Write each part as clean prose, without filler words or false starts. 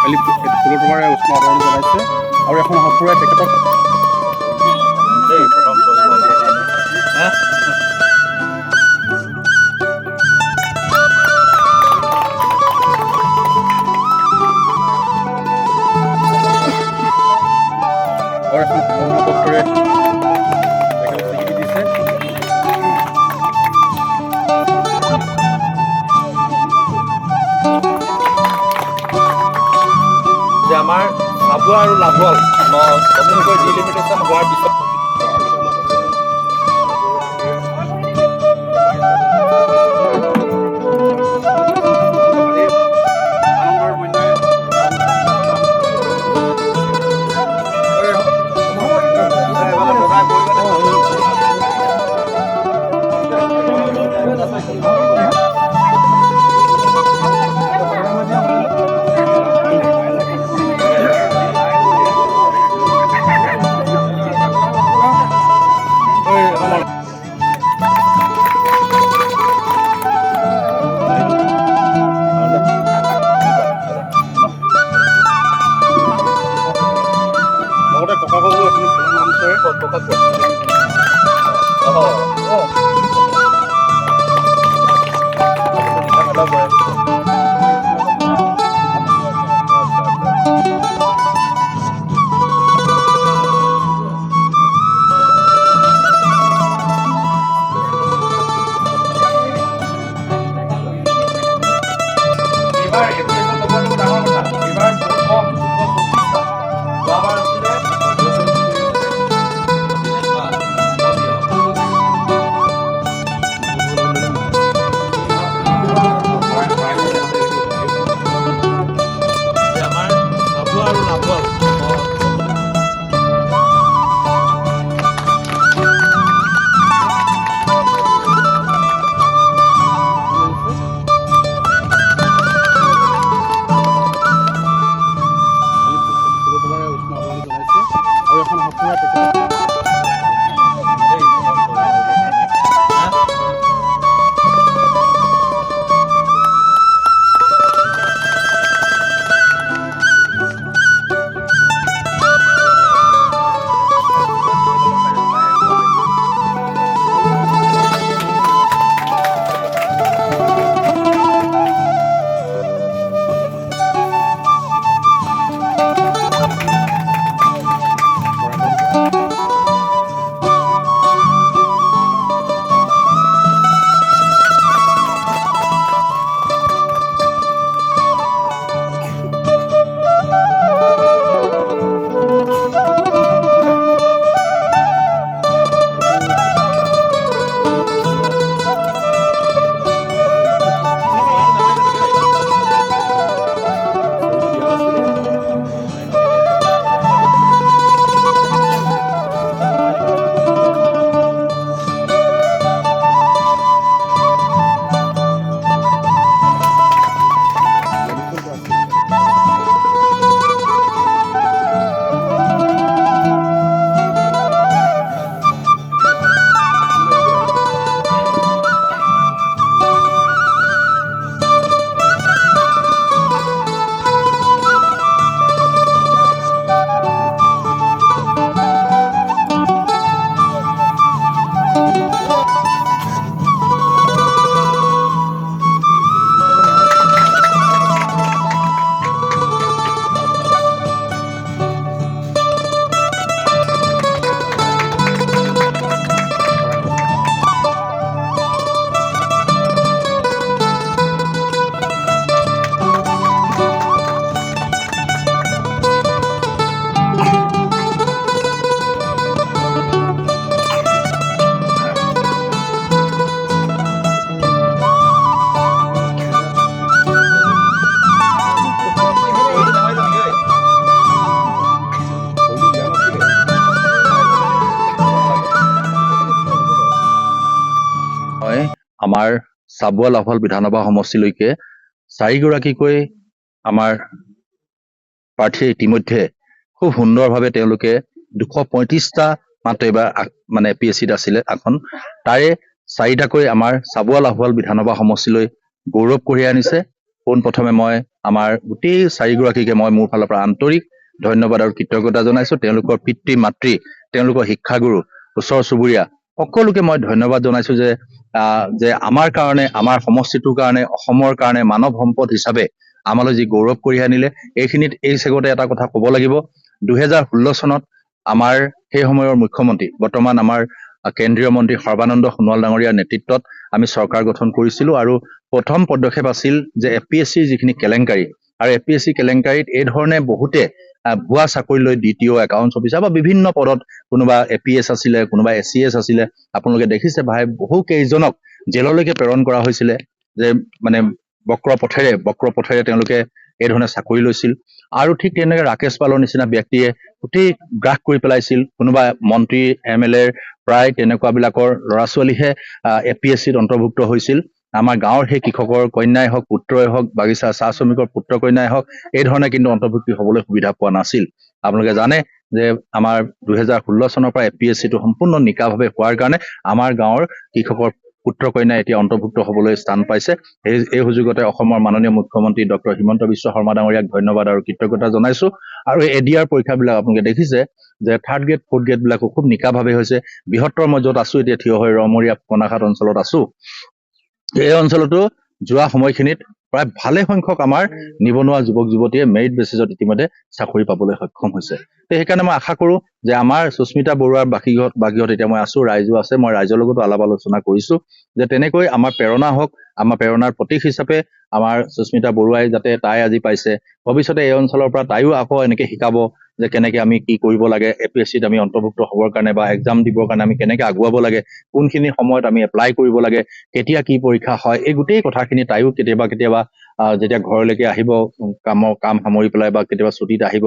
ফুলৰটোবাৰে উষ্ম আদৰণি জনাইছে আৰু এখন সফুৰাই তেখেতক আৰু এখন প্ৰমাণপত্ৰৰে তেখেতক স্বীকৃতি দিছে। যে আমাৰ চাবুৱা আৰু লাভুৱাল নতুনকৈ ডিলিমিটেশ্যন হোৱাৰ পিছত আমাৰ চাবুৱা লাভল বিধানসভা সমষ্টিলৈকে 4গৰাকীকৈ আমাৰ প্ৰাৰ্থীয়ে ইতিমধ্যে খুব সুন্দৰভাৱে তেওঁলোকে 235টা মাত্ৰ এইবাৰ মানে PSCত আছিলে আসন, তাৰে 4টাকৈ আমাৰ চাবুৱা লাভল বিধানসভা সমষ্টিলৈ গৌৰৱ কঢ়িয়াই আনিছে। পোনপ্ৰথমে মই আমাৰ গোটেই চাৰিগৰাকীকে মই মোৰ ফালৰ পৰা আন্তৰিক ধন্যবাদ আৰু কৃতজ্ঞতা জনাইছো। তেওঁলোকৰ পিতৃ মাতৃ, তেওঁলোকৰ শিক্ষাগুৰু, ওচৰ চুবুৰীয়া সকলোকে মই ধন্যবাদ জনাইছো যে আমাৰ কাৰণে, আমাৰ সমষ্টিটোৰ কাৰণে, অসমৰ কাৰণে মানৱ সম্পদ হিচাপে আমালৈ যি গৌৰৱ কঢ়িয়াই আনিলে। এই চেগতে এটা কথা ক'ব লাগিব, 2016 চনত আমাৰ সেই সময়ৰ মুখ্যমন্ত্ৰী, বৰ্তমান আমাৰ কেন্দ্ৰীয় মন্ত্ৰী সৰ্বানন্দ সোণোৱাল ডাঙৰীয়াৰ নেতৃত্বত আমি চৰকাৰ গঠন কৰিছিলো আৰু প্ৰথম পদক্ষেপ আছিল যে APSCৰ যিখিনি কেলেংকাৰী আৰু APSC কেলেংকাৰীত এই ধৰণে বহুতে ভুৱা চাকৰি লৈ DTO, একাউণ্টছ অফিচাৰ বা বিভিন্ন পদত, কোনোবা APS আছিলে, কোনোবা ACS আছিলে, আপোনালোকে দেখিছে ভাই বহু কেইজনক জেললৈকে প্ৰেৰণ কৰা হৈছিলে যে মানে বক্ৰ পথেৰে তেওঁলোকে এই ধৰণে চাকৰি লৈছিল। আৰু ঠিক তেনেকে ৰাকেশ পালৰ নিচিনা ব্যক্তিয়ে গোটেই গ্ৰাস কৰি পেলাইছিল। কোনোবা মন্ত্ৰী MLA প্ৰায় তেনেকুৱা বিলাকৰ ল'ৰা ছোৱালীহে APSCত অন্তৰ্ভুক্ত হৈছিল। আমাৰ গাঁৱৰ সেই কৃষকৰ কন্যাই হওক, পুত্ৰই হওক, বাগিচা চাহ শ্ৰমিকৰ পুত্ৰ কন্যাই হওক, এই ধৰণে কিন্তু অন্তৰ্ভুক্তি হবলৈ সুবিধা পোৱা নাছিল। আপোনালোকে জানে যে আমাৰ 2016 চনৰ পৰা APSCটো সম্পূৰ্ণ নিকাভাৱে হোৱাৰ কাৰণে আমাৰ গাঁৱৰ কৃষকৰ পুত্ৰ কন্যাই এতিয়া অন্তৰ্ভুক্ত হবলৈ স্থান পাইছে। এই সুযোগতে অসমৰ মাননীয় মুখ্যমন্ত্ৰী ডক্টৰ হিমন্ত বিশ্ব শৰ্মা ডাঙৰীয়াক ধন্যবাদ আৰু কৃতজ্ঞতা জনাইছো। আৰু ADR পৰীক্ষাবিলাক আপোনালোকে দেখিছে যে 3rd গ্ৰেড 4th গ্ৰেড বিলাকো খুব নিকাভাৱে হৈছে। বৃহত্তৰ মই য'ত আছো এতিয়া থিয় হৈ ৰমৰীয়া কণাঘাট অঞ্চলত আছো, এই অঞ্চলতো যোৱা সময়খিনিত প্ৰায় ভালে সংখ্যক আমাৰ নিবনুৱা যুৱক যুৱতীয়ে মেৰিট বেচিছত ইতিমধ্যে চাকৰি পাবলৈ সক্ষম হৈছে। সেইকাৰণে মই আশা কৰো যে আমাৰ সুস্মিতা বৰুৱাৰ বাকীঘৰত এতিয়া মই আছো, ৰাইজো আছে, মই ৰাইজৰ লগতো আলাপ আলোচনা কৰিছো যে তেনেকৈ আমাৰ প্ৰেৰণা হওক, আমাৰ প্ৰেৰণাৰ প্ৰতীক হিচাপে আমাৰ সুস্মিতা বৰুৱাই যাতে তাই আজি পাইছে, ভৱিষ্যতে এই অঞ্চলৰ পৰা তাইও আকৌ এনেকে শিকাব যে কেনেকে আমি কি কৰিব লাগে, APSCত আমি অন্তৰ্ভুক্ত হ'বৰ কাৰণে বা এক্সাম দিবৰ কাৰণে আমি কেনেকে আগুৱাব লাগে, কোনখিনি সময়ত আমি এপ্লাই কৰিব লাগে, কেতিয়া কি পৰীক্ষা হয়, এই গোটেই কথাখিনি তাইও কেতিয়াবা যেতিয়া ঘৰলৈকে আহিব কাম সামৰি পেলাই বা কেতিয়াবা ছুটীত আহিব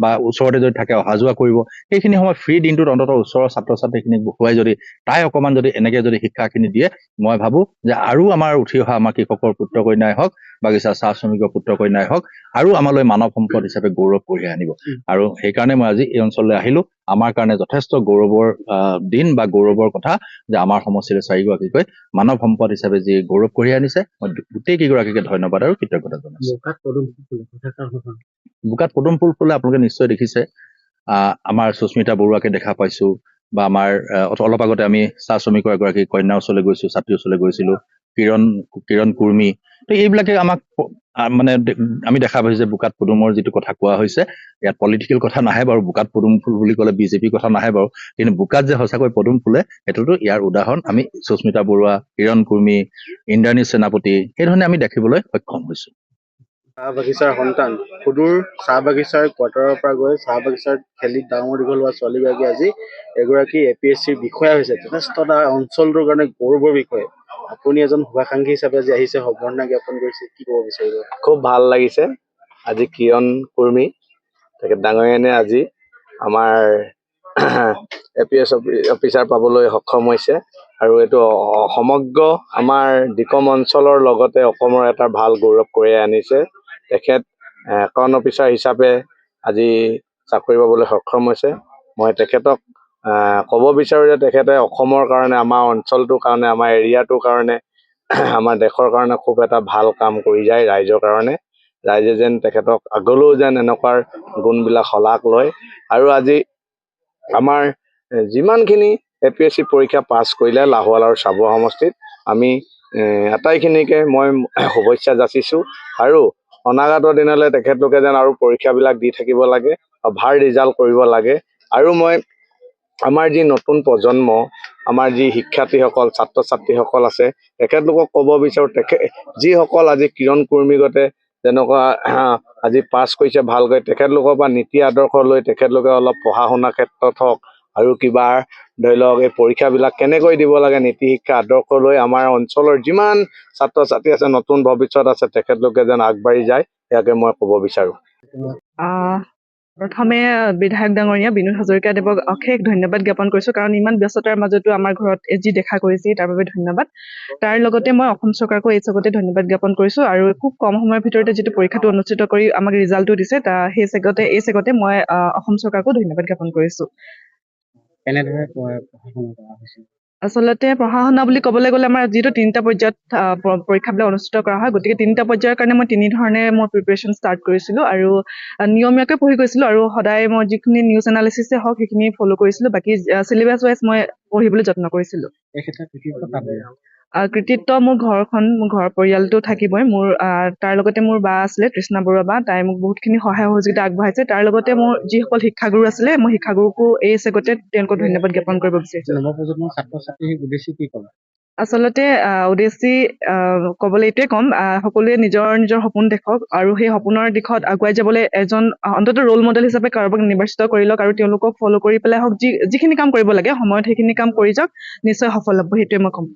বা ওচৰতে যদি থাকে অহা যোৱা কৰিব, সেইখিনি সময় ফ্ৰী দিনটোত অন্ততঃ ওচৰৰ ছাত্ৰ ছাত্ৰীখিনিক বহুৱাই যদি তাই অকমান যদি এনেকে যদি শিক্ষাখিনি দিয়ে, মই ভাবো যে আৰু আমাৰ উঠি অহা আমাৰ কৃষকৰ পুত্ৰ কন্যাই হওক, বাগিচা চাহ শ্ৰমিকৰ পুত্ৰ কন্যাই হওক, আৰু আমালৈ মানৱ সম্পদ হিচাপে গৌৰৱ কঢ়িয়াই আনিব। আৰু সেইকাৰণে মই আজি এই অঞ্চললৈ আহিলো। আমাৰ কাৰণে যথেষ্ট গৌৰৱৰ দিন বা গৌৰৱৰ কথা যে আমাৰ সমষ্টিৰে 4গৰাকীকৈ মানৱ সম্পদ হিচাপে যি গৌৰৱ কঢ়িয়াই আনিছে, মই গোটেই কেইগৰাকীকে ধন্যবাদ আৰু কৃতজ্ঞতা জনাইছো। বোকাত পদুম ফুল ফুলে আপোনালোকে নিশ্চয় দেখিছে। আমাৰ সুস্মিতা বৰুৱাকে দেখা পাইছো, বা আমাৰ অলপ আগতে আমি চাহ শ্ৰমিকৰ এগৰাকী কন্যাৰ ওচৰলৈ গৈছো, ছাত্ৰীৰ ওচৰলৈ গৈছিলো, কিৰণ কুৰ্মী। তো এইবিলাকে আমাক মানে আমি দেখা পাইছো যে বোকাত পদুমৰ যিটো কথা কোৱা হৈছে, ইয়াত পলিটিকেল কথা নাহে বাৰু, বোকাত পদুম ফুল বুলি ক'লে বিজেপিৰ কথা নাহে বাৰু, কিন্তু বোকাত যে সঁচাকৈ পদুম ফুলে সেইটোতো ইয়াৰ উদাহৰণ আমি সুস্মিতা বৰুৱা, কিৰণ কুৰ্মী, ইন্দ্ৰাণী সেনাপতি এই ধৰণে আমি দেখিবলৈ সক্ষম হৈছো। চাহ বাগিচাৰ সন্তান, সুদূৰ চাহ বাগিচাৰ কোৱাৰ্টাৰৰ পৰা গৈ চাহ বাগিচাত খেলি ডাঙৰ দীঘল হোৱা ছোৱালীগৰাকী আজি এগৰাকী APSCৰ বিষয়া হৈছে। যথেষ্ট এটা অঞ্চলটোৰ কাৰণে গৌৰৱৰ বিষয়। আপুনি এজন শুভাকাংক্ষী হিচাপে আজি আহিছে, সম্বৰ্ধনা জ্ঞাপন কৰিছে, কি ক'ব বিচাৰিব? খুব ভাল লাগিছে। আজি কিৰণ কুৰ্মী তেখেত ডাঙৰীয়ানে আজি আমাৰ APS অফিচাৰ পাবলৈ সক্ষম হৈছে, আৰু এইটো সমগ্ৰ আমাৰ দিকম অঞ্চলৰ লগতে অসমৰ এটা ভাল গৌৰৱ কঢ়িয়াই আনিছে। তেখেত একাউণ্ট অফিচাৰ হিচাপে আজি চাকৰি পাবলৈ সক্ষম হৈছে। মই তেখেতক ক'ব বিচাৰোঁ যে তেখেতে অসমৰ কাৰণে, আমাৰ অঞ্চলটোৰ কাৰণে, আমাৰ এৰিয়াটোৰ কাৰণে, আমাৰ দেশৰ কাৰণে খুব এটা ভাল কাম কৰি যায় ৰাইজৰ কাৰণে। ৰাইজে যেন তেখেতক আগলৈও যেন এনেকুৱাৰ গুণবিলাক শলাগ লয়। আৰু আজি আমাৰ যিমানখিনি APSC পৰীক্ষা পাছ কৰিলে লাহোৱাল আৰু চাবুৱা সমষ্টিত, আমি আটাইখিনিকে মই শুভেচ্ছা যাচিছোঁ। আৰু অনাগত দিনলৈ তেখেতলোকে যেন আৰু পৰীক্ষাবিলাক দি থাকিব লাগে, ভাল ৰিজাল্ট কৰিব লাগে। আৰু মই আমাৰ যি নতুন প্ৰজন্ম, আমাৰ যি শিক্ষাৰ্থীসকল, ছাত্ৰ ছাত্ৰীসকল আছে, তেখেতলোকক ক'ব বিচাৰোঁ, যিসকল আজি কিৰণ কুৰ্মীগতে যেনেকুৱা আজি পাছ কৰিছে ভালকৈ, তেখেতলোকৰ পৰা নীতি আদৰ্শ লৈ তেখেতলোকে অলপ পঢ়া শুনাৰ ক্ষেত্ৰত হওক আৰু কিবা ধৰি লওক এই পৰীক্ষাবিলাক কেনেকৈ দিব লাগে, নীতি শিক্ষা আদৰ্শ লৈ আমাৰ অঞ্চলৰ যিমান ছাত্ৰ ছাত্ৰী আছে, নতুন ভৱিষ্যত আছে, তেখেতলোকে যেন আগবাঢ়ি যায়, ইয়াকে মই ক'ব বিচাৰোঁ। প্ৰথমে বিধায়ক ডাঙৰীয়া বিনোদ হাজৰিকাদেৱক অশেষ ধন্যবাদ জ্ঞাপন কৰিছোঁ, কাৰণ ইমান ব্যস্ততাৰ মাজতো আমাৰ ঘৰত যি দেখা কৰিছে তাৰ বাবে ধন্যবাদ। তাৰ লগতে মই অসম চৰকাৰকো এই চগতে ধন্যবাদ জ্ঞাপন কৰিছোঁ। আৰু খুব কম সময়ৰ ভিতৰতে যিটো পৰীক্ষাটো অনুষ্ঠিত কৰি আমাক ৰিজাল্টটো দিছে, এই চেগতে মই অসম চৰকাৰকো ধন্যবাদ জ্ঞাপন কৰিছোঁ। কেনেদৰে পঢ়া শুনা কৰা হৈছে? আচলতে পঢ়া শুনা বুলি ক'বলৈ গ'লে আমাৰ যিটো 3টা পৰ্যায়ত পৰীক্ষাবিলাক অনুষ্ঠিত কৰা হয়, গতিকে 3টা পৰ্যায়ৰ কাৰণে মই 3 ধৰণে মই প্ৰিপেৰেশ্যন ষ্টাৰ্ট কৰিছিলোঁ আৰু নিয়মীয়াকৈ পঢ়ি গৈছিলোঁ আৰু সদায় মই যিখিনি নিউজ এনালিচিছে হওক সেইখিনি ফ'ল' কৰিছিলোঁ। বাকী চিলেবাছ ৱাইজ মই পঢ়িবলৈ যত্ন কৰিছিলোঁ। এই ক্ষেত্ৰত কৃতিত্ব কাক দিয়ে? কৃতিত্ব মোৰ ঘৰৰ পৰিয়ালটো থাকিবই। মোৰ তাৰ লগতে মোৰ বা আছিলে তৃষ্ণা বৰুৱা বা, তাই মোক বহুতখিনি সহায় সহযোগিতা আগবঢ়াইছে। তাৰ লগতে মোৰ যিসকল শিক্ষাগুৰু আছিলে, মই শিক্ষাগুৰুকো এই চেগতে তেওঁলোকক ধন্যবাদ জ্ঞাপন কৰিব বিচাৰিছোঁ। নৱপ্ৰজন্মৰ ছাত্ৰ ছাত্ৰীক উদ্দেশ্যি কি ক'ব? আচলতে উদ্দেশ্যি ক'বলৈ এইটোৱে ক'ম, সকলোৱে নিজৰ নিজৰ সপোন দেখক আৰু সেই সপোনৰ দিশত আগুৱাই যাবলৈ এজন অন্ততঃ ৰোল মডেল হিচাপে কাৰোবাক নিৰ্বাচিত কৰি লওক আৰু তেওঁলোকক ফ'ল' কৰি পেলাই হওক যিখিনি কাম কৰিব লাগে সময়ত সেইখিনি কাম কৰি যাওক, নিশ্চয় সফল হ'ব, সেইটোৱে মই ক'ম।